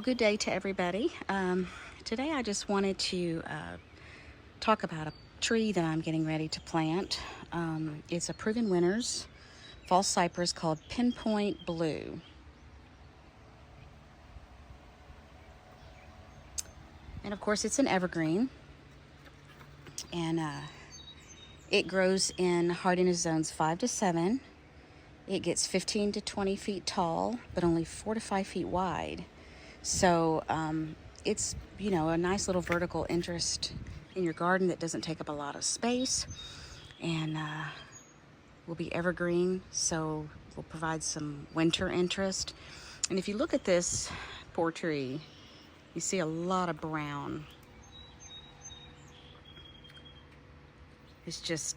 Good day to everybody. Today I just wanted to talk about a tree that I'm getting ready to plant. It's a proven winners false cypress called Pinpoint Blue. And of course it's an evergreen, and it grows in hardiness zones 5 to 7. It gets 15 to 20 feet tall, but only 4 to 5 feet wide. So it's, a nice little vertical interest in your garden that doesn't take up a lot of space, and will be evergreen, so will provide some winter interest. And if you look at this poor tree, you see a lot of brown. It's just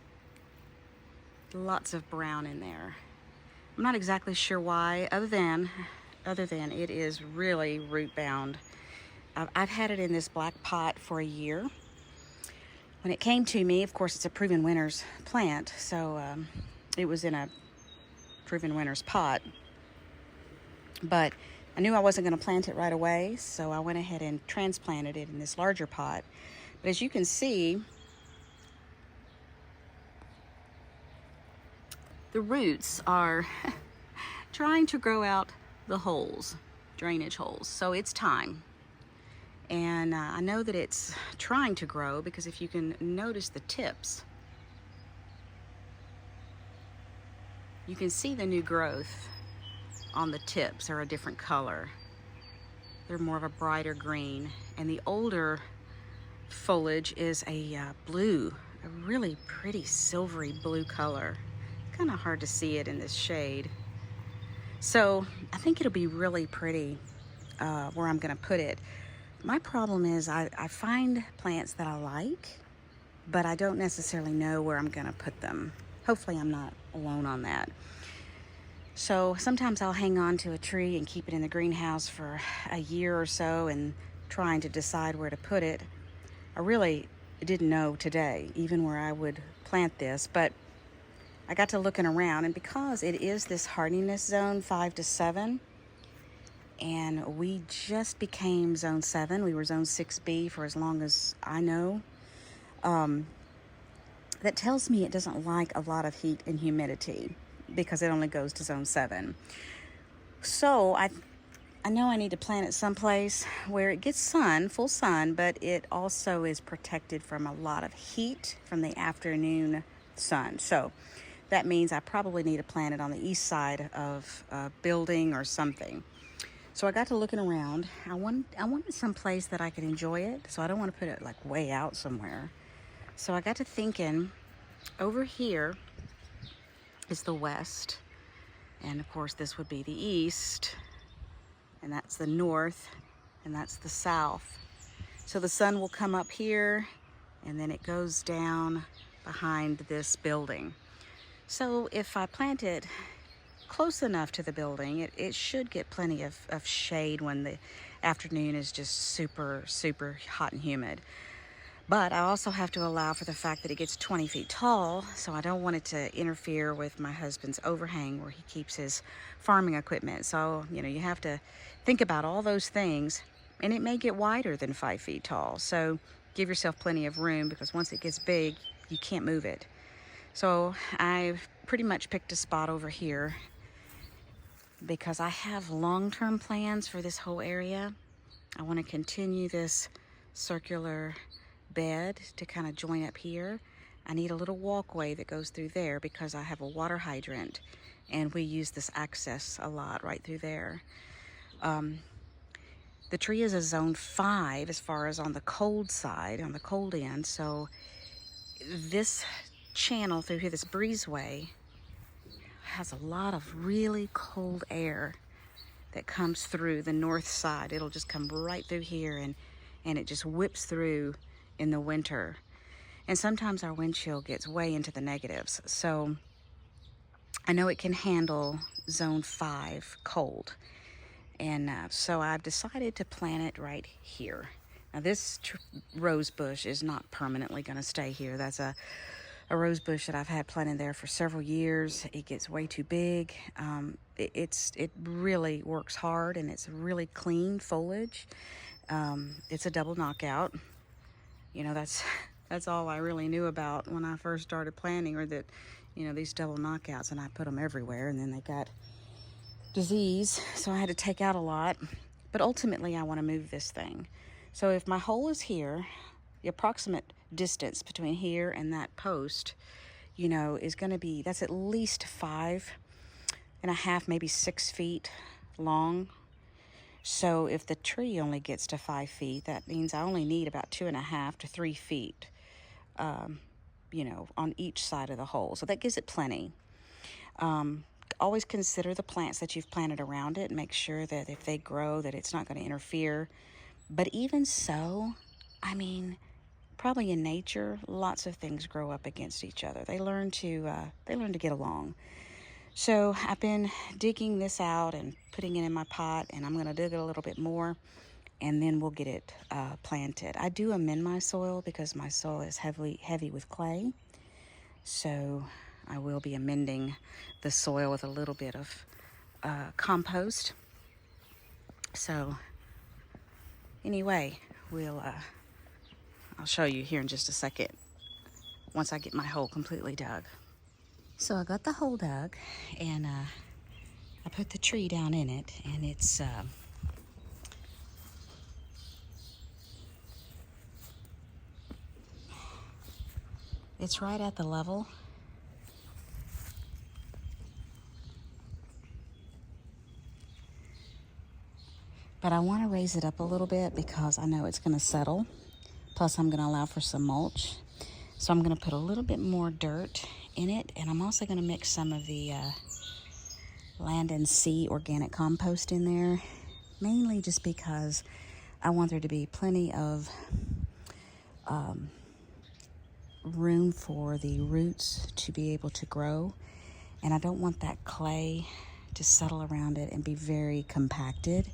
lots of brown in there. I'm not exactly sure why, other than it is really root bound. I've had it in this black pot for a year. When it came to me, of course, it's a proven winners plant, so it was in a proven winners pot. But I knew I wasn't going to plant it right away, so I went ahead and transplanted it in this larger pot. But as you can see, the roots are trying to grow out the holes, drainage holes. So it's time. And I know that it's trying to grow because if you can notice the tips, you can see the new growth on the tips are a different color. They're more of a brighter green. And the older foliage is a blue, a really pretty silvery blue color. Kind of hard to see it in this shade. So I think it'll be really pretty where I'm going to put it. My problem is I find plants that I like, but I don't necessarily know where I'm going to put them. Hopefully I'm not alone on that. So sometimes I'll hang on to a tree and keep it in the greenhouse for a year or so and trying to decide where to put it. I really didn't know today even where I would plant this, but I got to looking around, and because it is this hardiness zone 5 to 7, and we just became zone 7, we were zone 6B for as long as I know, that tells me it doesn't like a lot of heat and humidity because it only goes to zone 7. So I know I need to plant it someplace where it gets sun, full sun, but it also is protected from a lot of heat from the afternoon sun. So that means I probably need to plant it on the east side of a building or something. So I got to looking around. I wanted some place that I could enjoy it, so I don't want to put it like way out somewhere. So I got to thinking, over here is the west, and of course this would be the east, and that's the north, and that's the south. So the sun will come up here, and then it goes down behind this building. So if I plant it close enough to the building, it should get plenty of shade when the afternoon is just super hot and humid. But I also have to allow for the fact that it gets 20 feet tall, so I don't want it to interfere with my husband's overhang where he keeps his farming equipment. So you have to think about all those things, and it may get wider than 5 feet tall, so give yourself plenty of room, because once it gets big you can't move it. So I've pretty much picked a spot over here because I have long-term plans for this whole area. I want to continue this circular bed to kind of join up here. I need a little walkway that goes through there because I have a water hydrant, and we use this access a lot right through there. The tree is a zone 5 as far as on the cold side, on the cold end. So this channel through here, this breezeway, has a lot of really cold air that comes through the north side. It'll just come right through here, and it just whips through in the winter. And sometimes our wind chill gets way into the negatives. So I know it can handle zone 5 cold. And so I've decided to plant it right here. Now this rose bush is not permanently going to stay here. That's a a rose bush that I've had planted there for several years. It gets way too big. It really works hard, and it's really clean foliage. It's a double knockout. You know, that's all I really knew about when I first started planting, or that, you know, these double knockouts, and I put them everywhere, and then they got disease, so I had to take out a lot. But ultimately I want to move this thing. So if my hole is here, the approximate distance between here and that post, you know, is going to be, that's at least 5.5, maybe 6 feet long. So if the tree only gets to 5 feet, that means I only need about 2.5 to 3 feet, you know, on each side of the hole. So that gives it plenty. Always consider the plants that you've planted around it and make sure that if they grow, that it's not going to interfere. But even so, I mean, probably in nature, lots of things grow up against each other. They learn to get along. So I've been digging this out and putting it in my pot, and I'm going to dig it a little bit more, and then we'll get it planted. I do amend my soil because my soil is heavy with clay. So I will be amending the soil with a little bit of compost. So anyway, I'll show you here in just a second once I get my hole completely dug. So I got the hole dug, and I put the tree down in it, and it's right at the level. But I want to raise it up a little bit because I know it's going to settle. Plus, I'm going to allow for some mulch. So I'm going to put a little bit more dirt in it. And I'm also going to mix some of the Land and Sea organic compost in there. Mainly just because I want there to be plenty of room for the roots to be able to grow. And I don't want that clay to settle around it and be very compacted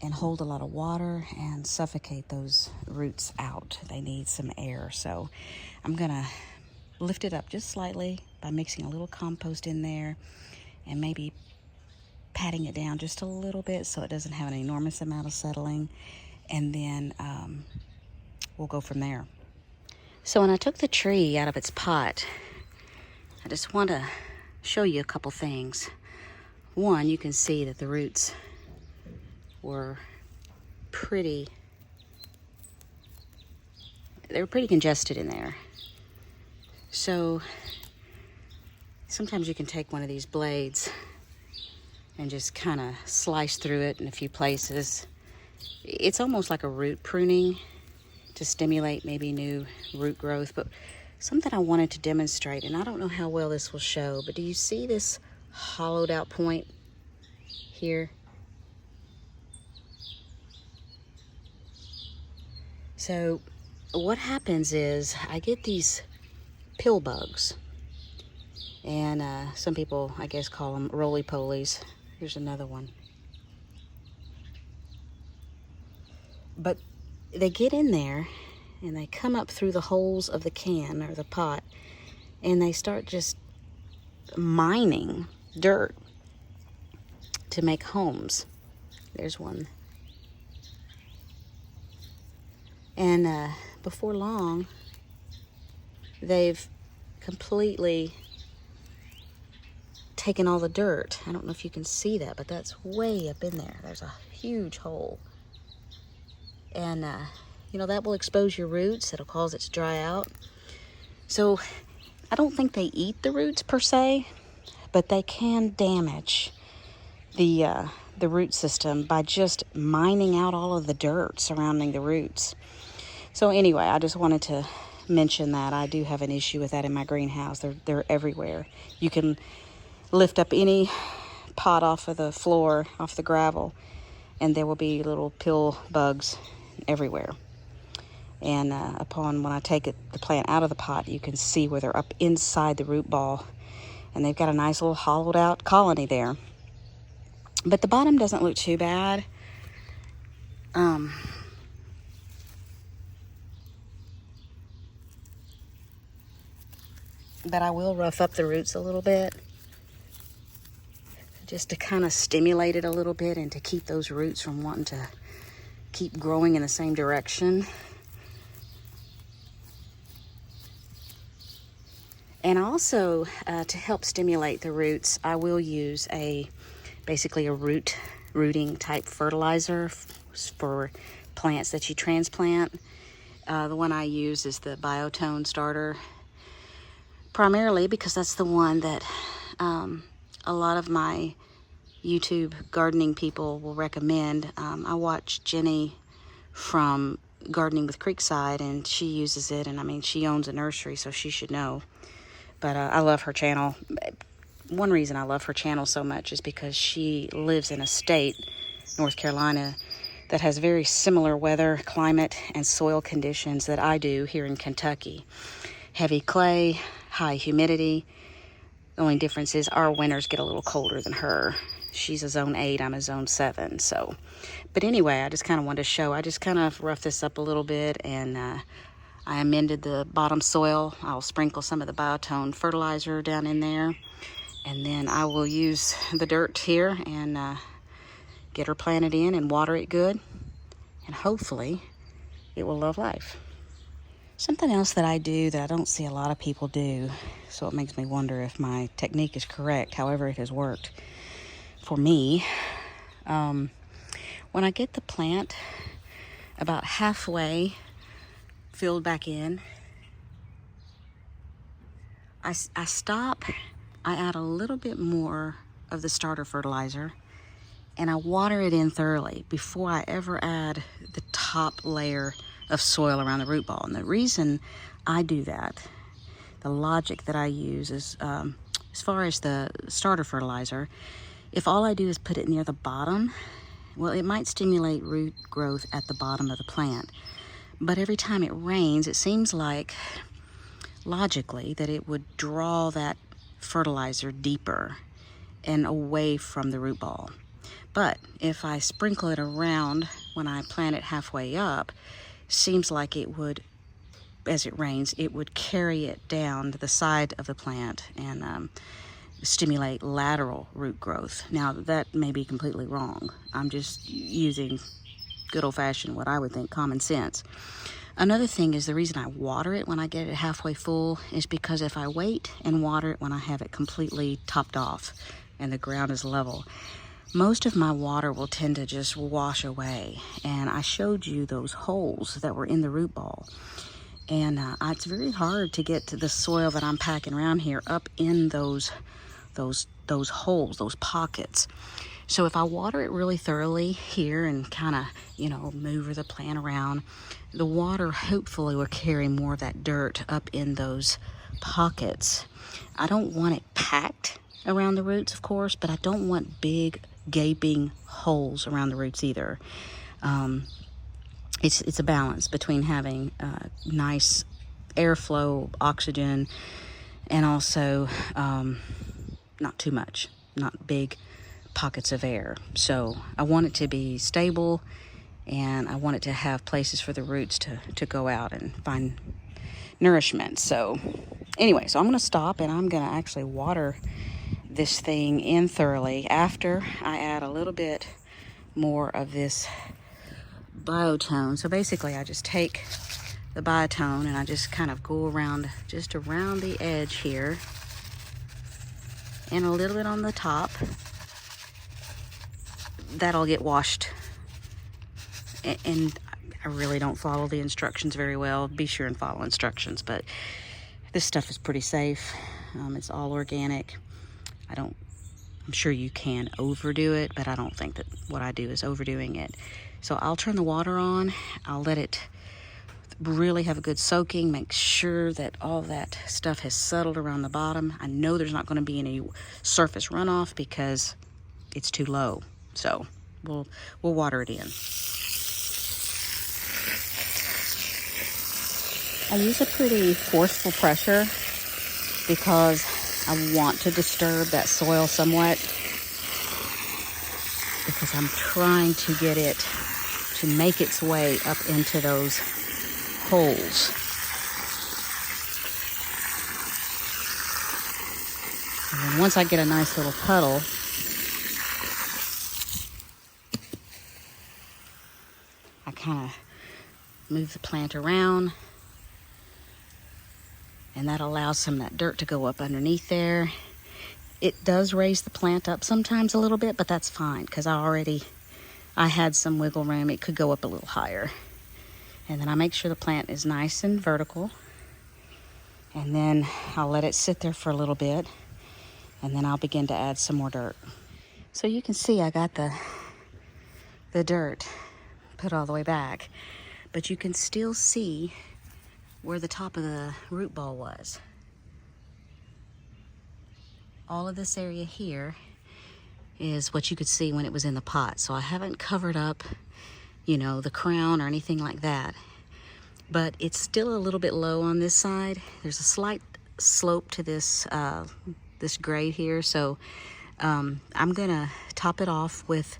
and hold a lot of water and suffocate those roots out. They need some air. So I'm gonna lift it up just slightly by mixing a little compost in there and maybe patting it down just a little bit so it doesn't have an enormous amount of settling, and then we'll go from there. So when I took the tree out of its pot, I just want to show you a couple things. One, you can see that the roots were pretty congested in there. So sometimes you can take one of these blades and just kind of slice through it in a few places. It's almost like a root pruning to stimulate maybe new root growth. But something I wanted to demonstrate, and I don't know how well this will show, but do you see this hollowed out point here? So what happens is I get these pill bugs, and some people, I guess, call them roly-polies. Here's another one. But they get in there, and they come up through the holes of the can or the pot, and they start just mining dirt to make homes. There's one. And before long, they've completely taken all the dirt. I don't know if you can see that, but that's way up in there. There's a huge hole. And, you know, that will expose your roots. It'll cause it to dry out. So I don't think they eat the roots per se, but they can damage the root system by just mining out all of the dirt surrounding the roots. So anyway, I just wanted to mention that. I do have an issue with that in my greenhouse. They're everywhere. You can lift up any pot off of the floor, off the gravel, and there will be little pill bugs everywhere. And when I take the plant out of the pot, you can see where they're up inside the root ball, and they've got a nice little hollowed out colony there. But the bottom doesn't look too bad. but I will rough up the roots a little bit just to kind of stimulate it a little bit and to keep those roots from wanting to keep growing in the same direction. And also to help stimulate the roots, I will use basically a rooting type fertilizer for plants that you transplant. The one I use is the Biotone starter, primarily because that's the one that a lot of my YouTube gardening people will recommend. I watch Jenny from Gardening with Creekside, and she uses it, and I mean, she owns a nursery, so she should know. But I love her channel. One reason I love her channel so much is because she lives in a state, North Carolina, that has very similar weather, climate, and soil conditions that I do here in Kentucky. Heavy clay, high humidity. The only difference is our winters get a little colder than her. She's a zone 8, I'm a zone 7. So, but anyway, I just kind of wanted to show. I just kind of roughed this up a little bit, and I amended the bottom soil. I'll sprinkle some of the Biotone fertilizer down in there, and then I will use the dirt here and get her planted in and water it good, and hopefully it will love life. Something else that I do that I don't see a lot of people do, so it makes me wonder if my technique is correct. However, it has worked for me. When I get the plant about halfway filled back in, I stop, I add a little bit more of the starter fertilizer, and I water it in thoroughly before I ever add the top layer of soil around the root ball. And the reason I do that, the logic that I use is, as far as the starter fertilizer, if all I do is put it near the bottom, well, it might stimulate root growth at the bottom of the plant. But every time it rains, it seems like, logically, that it would draw that fertilizer deeper and away from the root ball. But if I sprinkle it around when I plant it halfway up, seems like it would, as it rains, it would carry it down to the side of the plant and stimulate lateral root growth. Now, that may be completely wrong. I'm just using good old-fashioned, what I would think, common sense. Another thing is the reason I water it when I get it halfway full is because if I wait and water it when I have it completely topped off and the ground is level, most of my water will tend to just wash away. And I showed you those holes that were in the root ball. And it's very hard to get to the soil that I'm packing around here up in those holes, those pockets. So if I water it really thoroughly here and kind of, move the plant around, the water hopefully will carry more of that dirt up in those pockets. I don't want it packed around the roots, of course, but I don't want big gaping holes around the roots either. It's a balance between having nice airflow, oxygen, and also not too much, not big pockets of air. So I want it to be stable, and I want it to have places for the roots to go out and find nourishment. So anyway, so I'm going to stop, and I'm going to actually water this thing in thoroughly after I add a little bit more of this Biotone. So basically I just take the Biotone and I just kind of go around, just around the edge here, and a little bit on the top. That'll get washed. And I really don't follow the instructions very well. Be sure and follow instructions, but this stuff is pretty safe. It's all organic. I'm sure you can overdo it, but I don't think that what I do is overdoing it. So I'll turn the water on. I'll let it really have a good soaking. Make sure that all that stuff has settled around the bottom. I know there's not going to be any surface runoff because it's too low. So we'll water it in. I use a pretty forceful pressure because I want to disturb that soil somewhat, because I'm trying to get it to make its way up into those holes. And then once I get a nice little puddle, I kind of move the plant around, and that allows some of that dirt to go up underneath there. It does raise the plant up sometimes a little bit, but that's fine because I had some wiggle room. It could go up a little higher. And then I make sure the plant is nice and vertical. And then I'll let it sit there for a little bit. And then I'll begin to add some more dirt. So you can see I got the dirt put all the way back. But you can still see where the top of the root ball was. All of this area here is what you could see when it was in the pot. So I haven't covered up, you know, the crown or anything like that. But it's still a little bit low on this side. There's a slight slope to this this grade here. So I'm gonna top it off with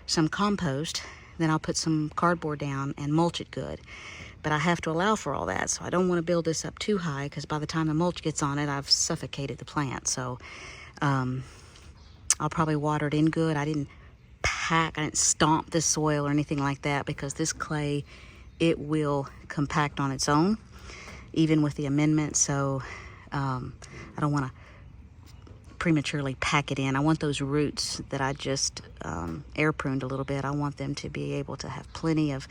some compost. Then I'll put some cardboard down and mulch it good. But I have to allow for all that, so I don't want to build this up too high because by the time the mulch gets on it, I've suffocated the plant. So I'll probably water it in good. I didn't stomp this soil or anything like that because this clay, it will compact on its own, even with the amendment. So I don't want to prematurely pack it in. I want those roots that I just air pruned a little bit. I want them to be able to have plenty of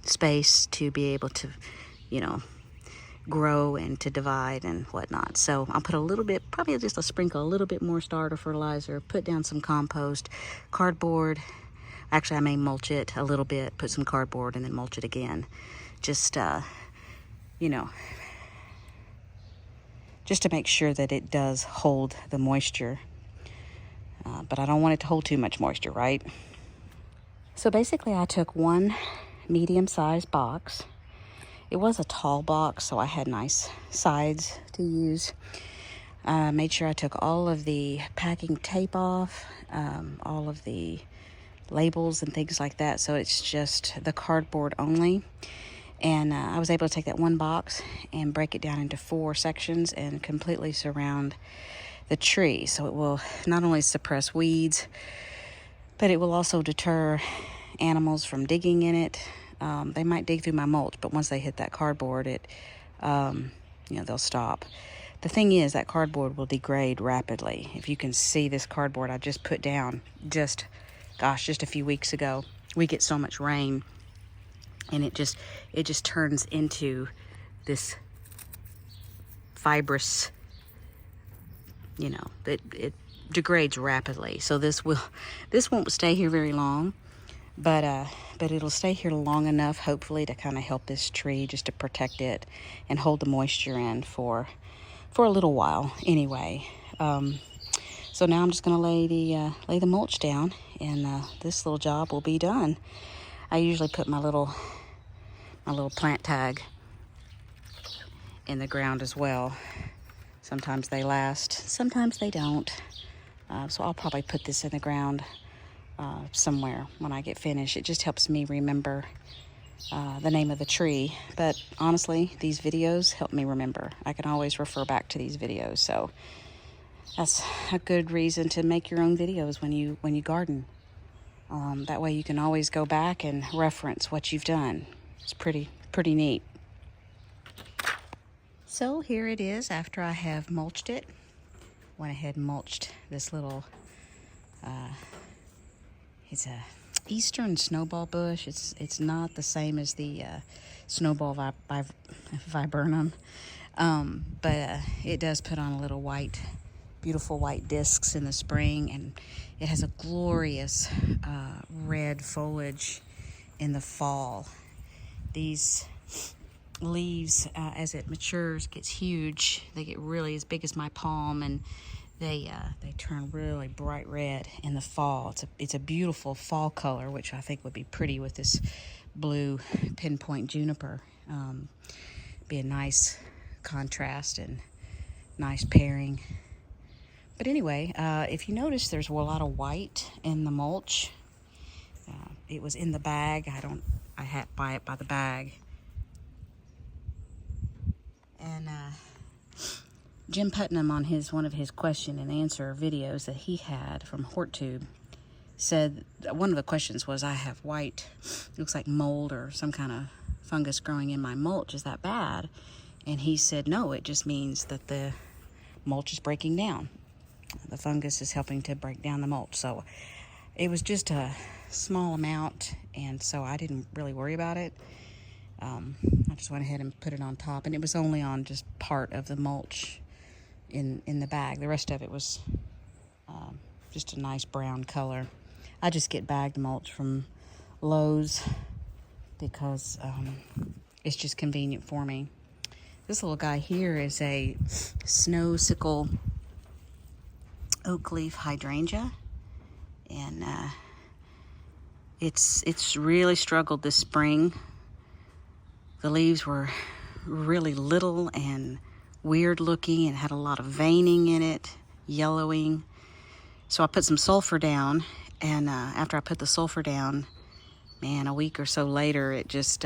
space to be able to, you know, grow and to divide and whatnot. So I'll put a little bit, probably just a sprinkle, a little bit more starter fertilizer, put down some compost, cardboard. Actually, I may mulch it a little bit, put some cardboard and then mulch it again. Just, you know, just to make sure that it does hold the moisture. But I don't want it to hold too much moisture, right? So basically I took one medium-sized box. It was a tall box, so I had nice sides to use. Made sure I took all of the packing tape off, all of the labels and things like that, so it's just the cardboard only. And I was able to take that one box and break it down into 4 sections and completely surround the tree. So it will not only suppress weeds, but it will also deter animals from digging in it. They might dig through my mulch, but once they hit that cardboard, you know, they'll stop. The thing is, that cardboard will degrade rapidly. If you can see this cardboard I just put down just a few weeks ago, we get so much rain, and it just turns into this fibrous, you know, it degrades rapidly. So this won't stay here very long, but it'll stay here long enough, hopefully, to kind of help this tree, just to protect it and hold the moisture in for a little while anyway. So now I'm just going to lay the mulch down, and this little job will be done. I usually put my little plant tag in the ground as well. Sometimes they last, sometimes they don't. So I'll probably put this in the ground somewhere when I get finished. It just helps me remember the name of the tree. But honestly, these videos help me remember. I can always refer back to these videos. So that's a good reason to make your own videos when you garden. That way you can always go back and reference what you've done. It's pretty neat. So here it is after I have mulched it. Went ahead and mulched this little, it's a eastern snowball bush. It's not the same as the snowball viburnum, but it does put on a little beautiful white discs in the spring, and it has a glorious red foliage in the fall. These leaves, as it matures, gets huge. They get really as big as my palm, and they turn really bright red in the fall. It's a beautiful fall color, which I think would be pretty with this blue pinpoint juniper. Be a nice contrast and nice pairing. But anyway, if you notice, there's a lot of white in the mulch. It was in the bag. I had to buy it by the bag. And Jim Putnam on one of his question and answer videos that he had from HortTube said one of the questions was, I have white, looks like mold or some kind of fungus growing in my mulch. Is that bad? And he said, no, it just means that the mulch is breaking down. The fungus is helping to break down the mulch. So it was just a small amount, and so I didn't really worry about it. I just went ahead and put it on top, and it was only on just part of the mulch in the bag. The rest of it was just a nice brown color. I just get bagged mulch from Lowe's because it's just convenient for me. This little guy here is a snow sickle oak leaf hydrangea, and it's really struggled this spring. The leaves were really little and weird looking and had a lot of veining in it, yellowing. So I put some sulfur down, and after I put the sulfur down, man, a week or so later, it just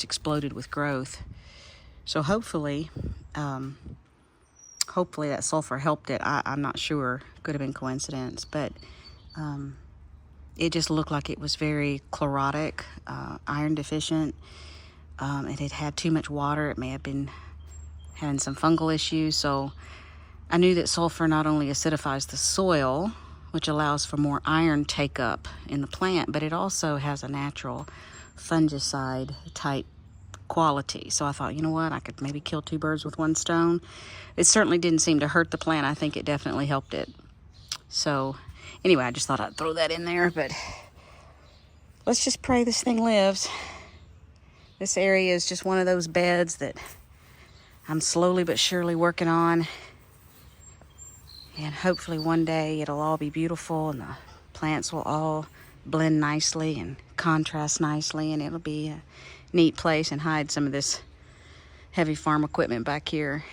exploded with growth. So hopefully that sulfur helped it. I'm not sure. Could have been coincidence, but it just looked like it was very chlorotic, iron deficient. It had too much water. It may have been having some fungal issues. So I knew that sulfur not only acidifies the soil, which allows for more iron take up in the plant, but it also has a natural fungicide type quality. So I thought, you know what, I could maybe kill two birds with one stone. It certainly didn't seem to hurt the plant. I think it definitely helped it. So anyway, I just thought I'd throw that in there, but let's just pray this thing lives. This area is just one of those beds that I'm slowly but surely working on. And hopefully one day it'll all be beautiful and the plants will all blend nicely and contrast nicely, and it'll be a neat place and hide some of this heavy farm equipment back here.